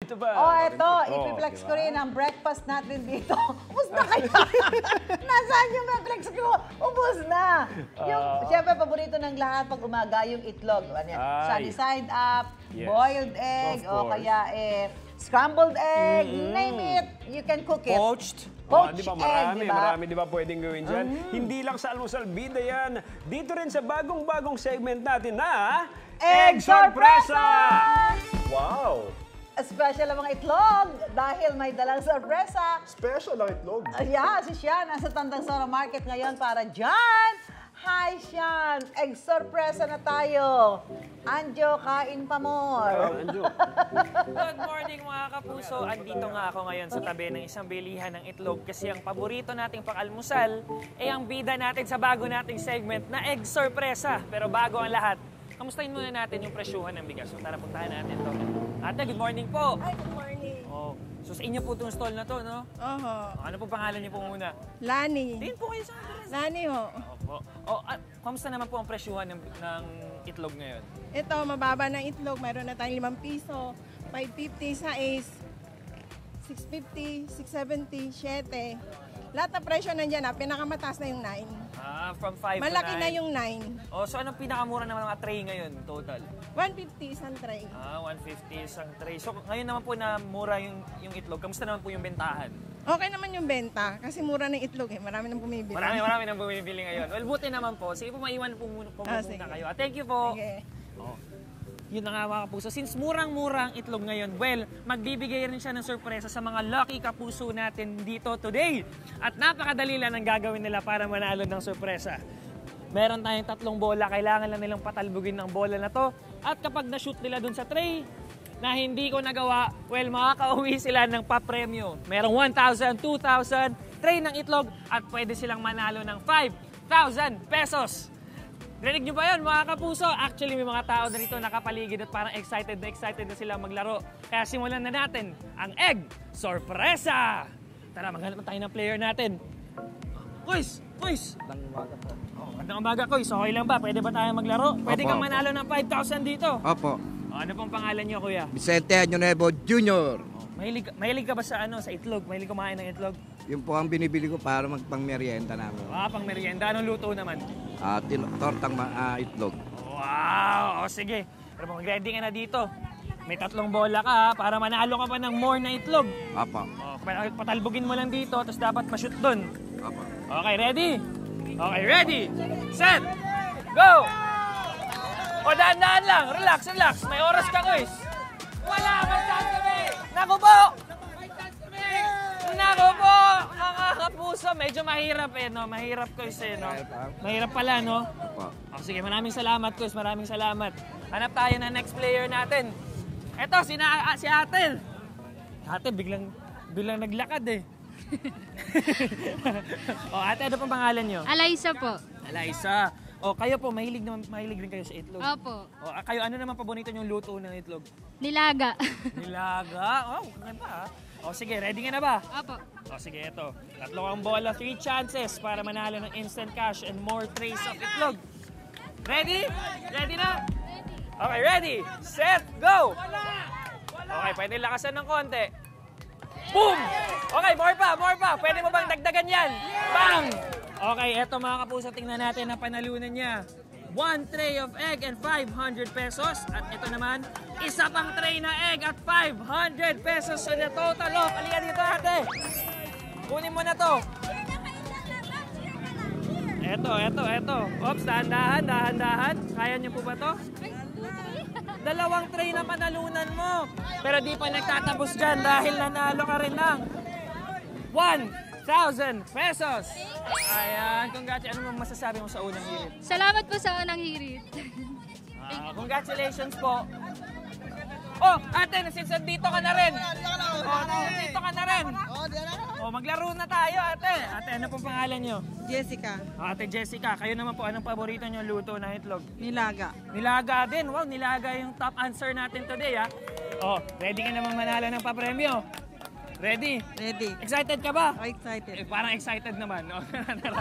Ito ba? Ito. Ipiplex ko rin ang breakfast natin dito. Ubus na kaya. Nasaan yung flex ko? Ubus na. Siyempre, paborito ng lahat pag umaga, yung itlog. Sunny side up, boiled egg, o kaya scrambled egg, name it. You can cook it. Poached. Poached di ba, egg, marami di ba pwedeng gawin dyan? Hindi lang sa almusal, bida yan. Dito rin sa bagong-bagong segment natin na Egg Sorpresa! Wow! Special ang mga itlog dahil may dalang sorpresa. Special ang itlog. Si Sian nasa Tandang Sora Market ngayon para dyan. Hi, Sian! Egg sorpresa na tayo. Anjo, kain pa more. Good morning mga kapuso. Andito nga ako ngayon sa tabi ng isang bilihan ng itlog kasi ang paborito nating pang-almusal ay ang bida natin sa bago nating segment na Egg Sorpresa. Pero bago ang lahat, kamustahin muna natin yung presyuhan ng bigas. So tara, puntahan natin to. Ate, good morning po. Hi, good morning. So sa inyo po itong stall na to, no? Ano po pangalan niyo po muna? Lani. Tingin po kayo sa address. Lani ho. Opo. Kamusta naman po ang presyuhan ng itlog ngayon? Ito, mababa ng itlog. Mayroon na tayong 5 piso, 5.50 sa Ace, 6.50, 6.70, 7. Lahat na presyo nandiyan na. Pinakamataas na yung 9. From 5 Malaki to 9. na yung 9. So anong pinakamura naman mga tray ngayon total? 150 isang tray. 150 isang tray. So ngayon naman po na mura yung itlog. Kamusta naman po yung bentahan? Okay naman yung benta kasi mura ng itlog eh. Marami nang bumibili. Marami nang bumibili ngayon. Well, buti naman po. Sige po, maiwan po muna kayo. Thank you po. Okay. Yun na nga mga kapuso. Since murang-murang itlog ngayon, well, magbibigay rin siya ng sorpresa sa mga lucky kapuso natin dito today. At napakadali lang ang gagawin nila para manalo ng sorpresa. Meron tayong 3 bola. Kailangan lang nilang patalbugin ng bola na to. At kapag na-shoot nila dun sa tray na hindi ko nagawa, well, makakauwi sila ng papremyo. Merong 1,000, 2,000, tray ng itlog at pwede silang manalo ng 5,000 pesos. Rinig nyo ba yun mga kapuso? Actually, may mga tao na rito nakapaligid at parang excited na sila maglaro. Kaya simulan na natin ang Egg Sorpresa! Tara, maghanap tayo ng player natin. Kuys! Magandang umaga po. Magandang umaga, Kuys. Okay lang ba? Pwede ba tayo maglaro? Pwede kang manalo ng 5,000 dito. Opo. Ano pong pangalan nyo, Kuya? Vicente Añonevo Jr. Mahilig ka ba sa itlog? Mahilig kumain ng itlog? Yung po ang binibili ko para magpang-merienda namin. Pang merienda. Anong luto naman? Tortang itlog. Wow! Sige. Pero mag-ready ka na dito. May 3 bola ka para manalo ka pa ng more na itlog. Opo. Patalbugin mo lang dito, tapos dapat ma-shoot dun. Opo. Okay, ready? Okay, ready? Set! Go! Dahan-dahan lang. Relax. May oras ka, guys. Wala! Mag-chance kami! Naku po! Mga kapuso, medyo mahirap no? Mahirap, Kuys, no? Mahirap pala, no? Opo. Sige, maraming salamat, Kuys. Maraming salamat. Hanap tayo ng next player natin. Eto, si Ate. Ate, biglang naglakad eh. Ate, ano pong pangalan nyo? Alaysa po. Alaysa. Kayo po, mahilig rin kayo sa itlog. Opo. Kayo, ano naman paborito yung luto ng itlog? Nilaga. Nilaga? Ganda sige, ready ka na ba? Opo. Sige, ito. 3 ang bola, 3 chances para manalo ng instant cash and more trays of itlog. Ready? Ready na? Okay, ready, set, go! Okay, pwede lakasan ng konti. Boom! Okay, more pa. Pwede mo bang dagdagan yan? Bang! Okay, eto mga kapuso, tingnan natin ang panalunan niya. 1 tray of egg and 500 pesos. At ito naman, isa pang tray na egg at 500 pesos. So the total of, aliyan dito ate. Kunin mo na to. Eto. Oops, dahan-dahan. Kaya niyo po ba to? 2 tray na panalunan mo. Pero di pa nagtatapos dyan dahil nanalo ka rin ng 1,000 pesos. Ayan, congratulations. Ano masasabi mo sa unang hirit? Salamat po sa unang hirit. Congratulations po. Ate, since dito ka na rin. Dito ka na rin. Maglaro na tayo, ate. Ate, ano pong pangalan nyo? Jessica. Ate Jessica, kayo naman po, anong paborito nyo luto ng itlog? Nilaga. Nilaga din. Wow, nilaga yung top answer natin today, ha? Ready ka naman manalo ng papremyo? Ready? Ready. Excited ka ba? Excited. Parang excited naman.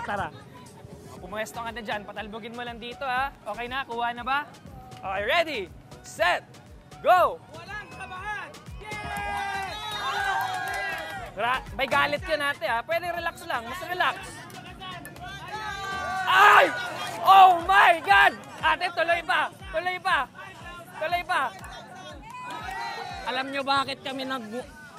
Tara. Pumuesto ka na dyan. Patalbogin mo lang dito, ha? Okay na? Kuha na ba? Okay, ready, set, go! Walang kabahan! Yeah! May galit yun ate ha. Pwede relax lang. Mas relax. Ay! Oh my God! Ate, tuloy pa! Tuloy pa! Tuloy pa! Alam nyo bakit kami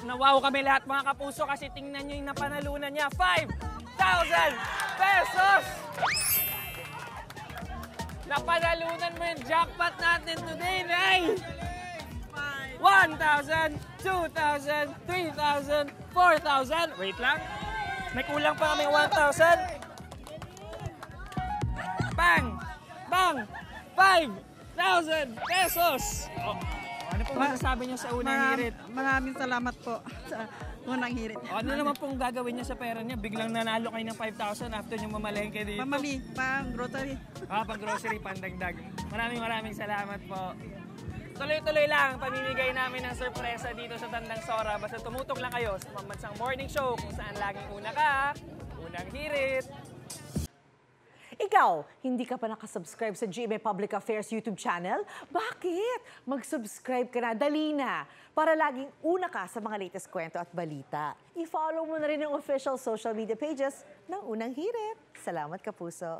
nawaw kami lahat mga kapuso kasi tingnan nyo yung napanalunan niya. 5,000 pesos! Napanalunan mo yung jackpot natin today, Nay! 1,000, 2,000, 3,000, 4,000. Wait lang. May kulang pa kami 1,000. Bang! Bang! 5,000 pesos! Oh. Ano pong masasabi niyo sa unang hirit? Maraming salamat po sa unang hirit. Ano naman pong gagawin niya sa pera niya? Biglang nanalo kayo ng 5,000 after niyo mamalengke dito. Pamali, pang grocery. Pang grocery, pandagdag. Maraming salamat po. Tuloy-tuloy lang pamimigay namin ng sorpresa dito sa Tandang Sora. Basta tumutok lang kayo sa Pambansang Morning Show kung saan laging una ka, unang hirit. Ikaw, hindi ka pa nakasubscribe sa GMA Public Affairs YouTube channel? Bakit? Mag-subscribe ka na, dali na, para laging una ka sa mga latest kwento at balita. I-follow mo na rin yung official social media pages ng Unang Hirit. Salamat, Kapuso.